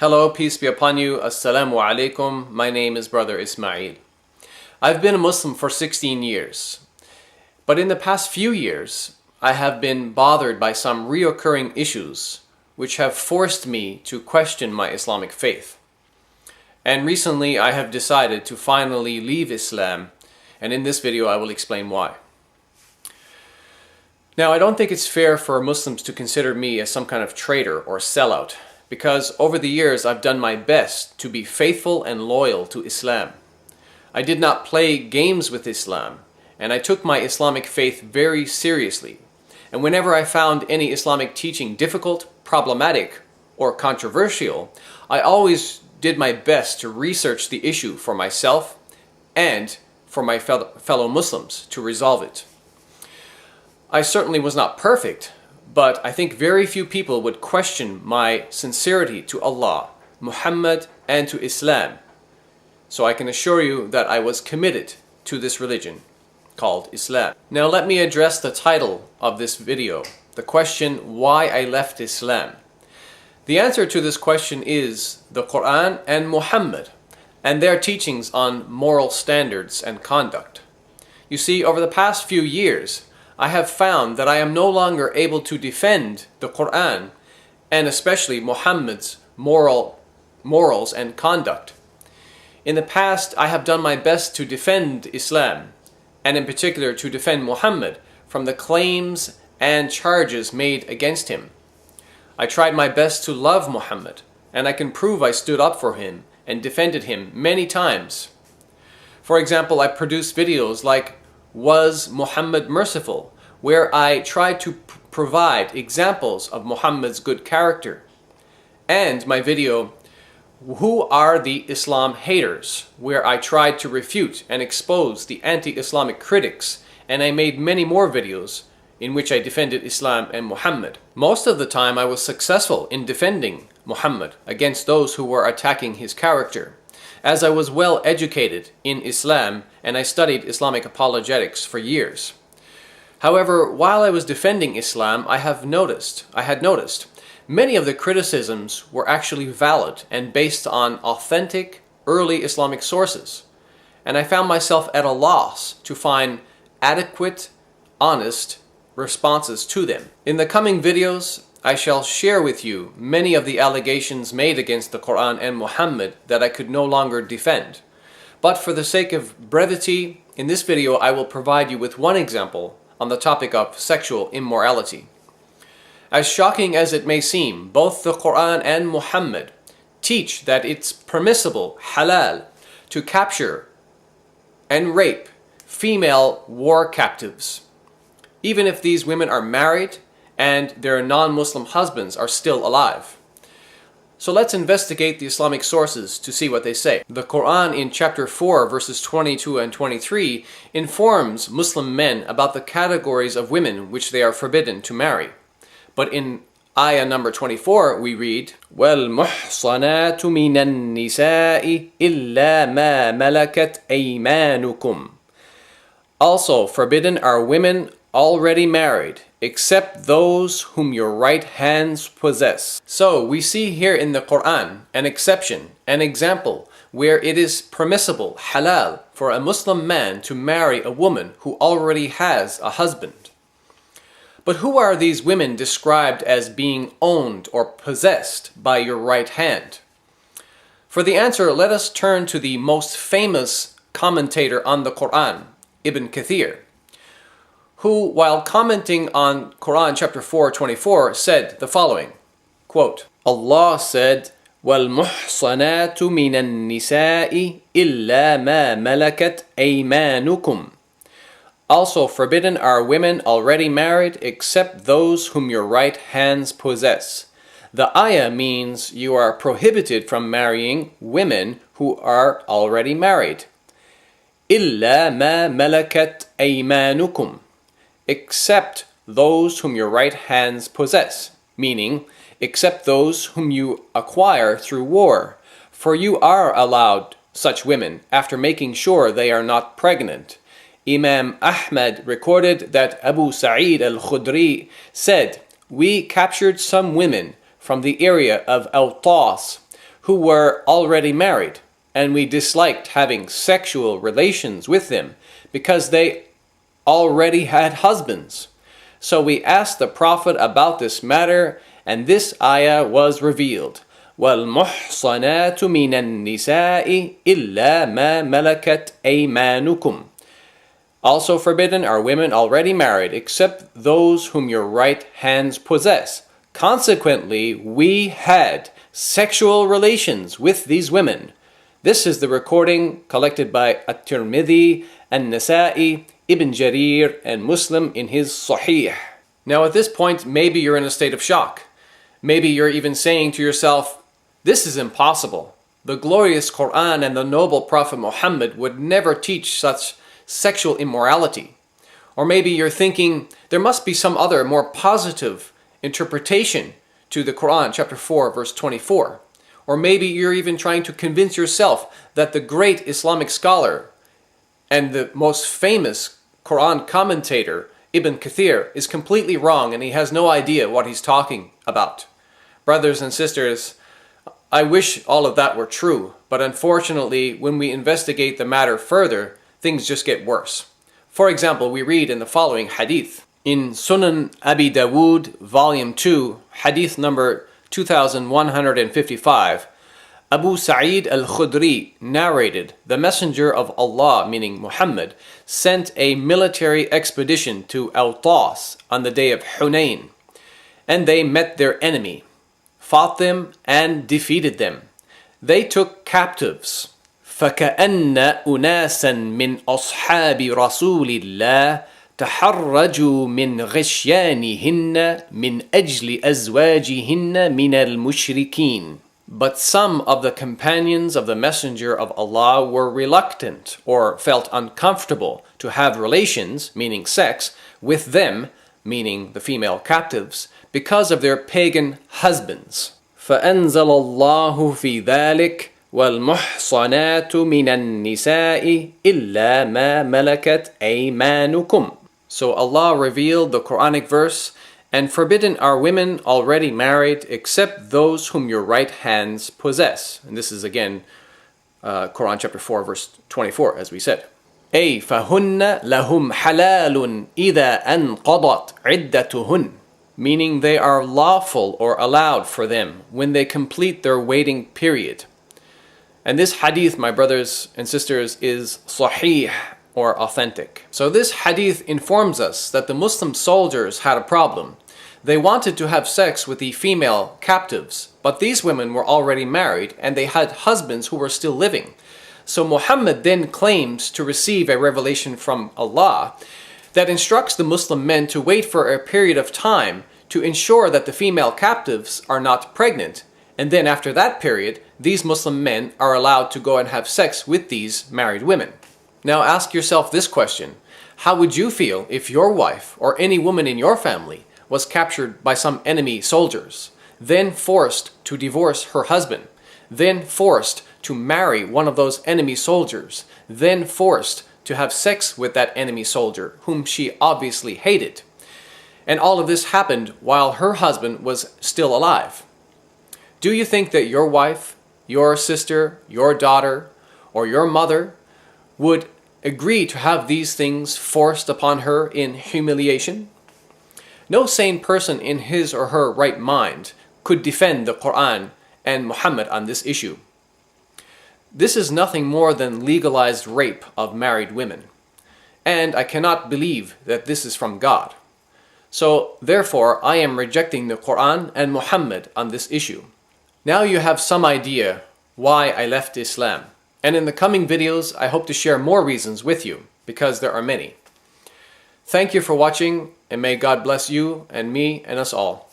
Hello, peace be upon you. Assalamu alaikum. My name is Brother Ismael. I've been a Muslim for 16 years. But in the past few years, I have been bothered by some reoccurring issues which have forced me to question my Islamic faith. And recently I have decided to finally leave Islam, and in this video I will explain why. Now, I don't think it's fair for Muslims to consider me as some kind of traitor or sellout, because over the years I've done my best to be faithful and loyal to Islam. I did not play games with Islam, and I took my Islamic faith very seriously. And whenever I found any Islamic teaching difficult, problematic, or controversial, I always did my best to research the issue for myself and for my fellow Muslims to resolve it. I certainly was not perfect, but I think very few people would question my sincerity to Allah, Muhammad, and to Islam. So I can assure you that I was committed to this religion called Islam. Now let me address the title of this video, the question why I left Islam. The answer to this question is the Quran and Muhammad and their teachings on moral standards and conduct. You see, over the past few years, I have found that I am no longer able to defend the Quran and especially Muhammad's morals and conduct. In the past, I have done my best to defend Islam, and in particular to defend Muhammad from the claims and charges made against him. I tried my best to love Muhammad, and I can prove I stood up for him and defended him many times. For example, I produced videos like Was Muhammad Merciful?, where I tried to provide examples of Muhammad's good character, and my video Who are the Islam haters?, where I tried to refute and expose the anti-Islamic critics, and I made many more videos in which I defended Islam and Muhammad. Most of the time I was successful in defending Muhammad against those who were attacking his character, as I was well educated in Islam and I studied Islamic apologetics for years. However, while I was defending Islam, I had noticed many of the criticisms were actually valid and based on authentic, early Islamic sources. And I found myself at a loss to find adequate, honest responses to them. In the coming videos, I shall share with you many of the allegations made against the Quran and Muhammad that I could no longer defend. But for the sake of brevity, in this video I will provide you with one example on the topic of sexual immorality. As shocking as it may seem, both the Quran and Muhammad teach that it's permissible, halal, to capture and rape female war captives, even if these women are married and their non-Muslim husbands are still alive. So let's investigate the Islamic sources to see what they say. The Quran in chapter 4 verses 22 and 23 informs Muslim men about the categories of women which they are forbidden to marry. But in ayah number 24 we read, وَالْمُحْصَنَاتُ مِنَ النِّسَاءِ إِلَّا مَا مَلَكَتْ أَيْمَانُكُمْ. Also forbidden are women already married, except those whom your right hands possess. So we see here in the Quran an exception, an example where it is permissible, halal, for a Muslim man to marry a woman who already has a husband. But who are these women described as being owned or possessed by your right hand? For the answer, let us turn to the most famous commentator on the Quran, Ibn Kathir, who, while commenting on Quran chapter 4:24, said the following, quote, Allah said, وَالْمُحْصَنَاتُ مِنَ النِّسَاءِ إِلَّا مَا مَلَكَتْ أَيْمَانُكُمْ. Also forbidden are women already married except those whom your right hands possess. The ayah means you are prohibited from marrying women who are already married. إِلَّا مَا مَلَكَتْ أَيْمَانُكُمْ. Except those whom your right hands possess, meaning except those whom you acquire through war, for you are allowed such women after making sure they are not pregnant. Imam Ahmad recorded that Abu Sa'id al-Khudri said, "We captured some women from the area of Awtas who were already married, and we disliked having sexual relations with them because they already had husbands. So we asked the Prophet about this matter, and this ayah was revealed. وَالْمُحْصَنَاتُ مِنَ النِّسَاءِ إِلَّا مَا مَلَكَتْ أَيْمَانُكُمْ. Also forbidden are women already married, except those whom your right hands possess. Consequently, we had sexual relations with these women. This is the recording collected by At-Tirmidhi, An-Nasa'i, Ibn Jarir, and Muslim in his Sahih. Now at this point, maybe you're in a state of shock. Maybe you're even saying to yourself, this is impossible. The glorious Quran and the noble Prophet Muhammad would never teach such sexual immorality. Or maybe you're thinking, there must be some other more positive interpretation to the Quran, chapter 4, verse 24. Or maybe you're even trying to convince yourself that the great Islamic scholar and the most famous Quran commentator, Ibn Kathir, is completely wrong and he has no idea what he's talking about. Brothers and sisters, I wish all of that were true, but unfortunately, when we investigate the matter further, things just get worse. For example, we read in the following hadith. In Sunan Abi Dawood, volume 2, hadith number 2155, Abu Sa'id al-Khudri narrated, the Messenger of Allah, meaning Muhammad, sent a military expedition to Awtas on the day of Hunayn, and they met their enemy, fought them, and defeated them. They took captives. فَكَأَنَّ أُنَاسًا مِّنْ أَصْحَابِ رَسُولِ اللَّهِ تحرجوا من غشيانهن من أجل أزواجهن من المشركين. But some of the companions of the Messenger of Allah were reluctant or felt uncomfortable to have relations, meaning sex, with them, meaning the female captives, because of their pagan husbands. فأنزل الله في ذلك والمحصنات من النساء إلا ما ملكت أيمانكم. So Allah revealed the Quranic verse, and forbidden are women already married except those whom your right hands possess. And this is again Quran chapter 4 verse 24, as we said. أي فهن لهم حلال إذا أنقضت عدتهن. Meaning they are lawful or allowed for them when they complete their waiting period. And this hadith, my brothers and sisters, is sahih, or authentic. So this hadith informs us that the Muslim soldiers had a problem. They wanted to have sex with the female captives, but these women were already married and they had husbands who were still living. So Muhammad then claims to receive a revelation from Allah that instructs the Muslim men to wait for a period of time to ensure that the female captives are not pregnant. And then after that period, these Muslim men are allowed to go and have sex with these married women. Now ask yourself this question. How would you feel if your wife or any woman in your family was captured by some enemy soldiers, then forced to divorce her husband, then forced to marry one of those enemy soldiers, then forced to have sex with that enemy soldier whom she obviously hated? And all of this happened while her husband was still alive. Do you think that your wife, your sister, your daughter, or your mother would agree to have these things forced upon her in humiliation? No sane person in his or her right mind could defend the Quran and Muhammad on this issue. This is nothing more than legalized rape of married women. And I cannot believe that this is from God. So therefore, I am rejecting the Quran and Muhammad on this issue. Now you have some idea why I left Islam. And in the coming videos, I hope to share more reasons with you, because there are many. Thank you for watching, and may God bless you and me and us all.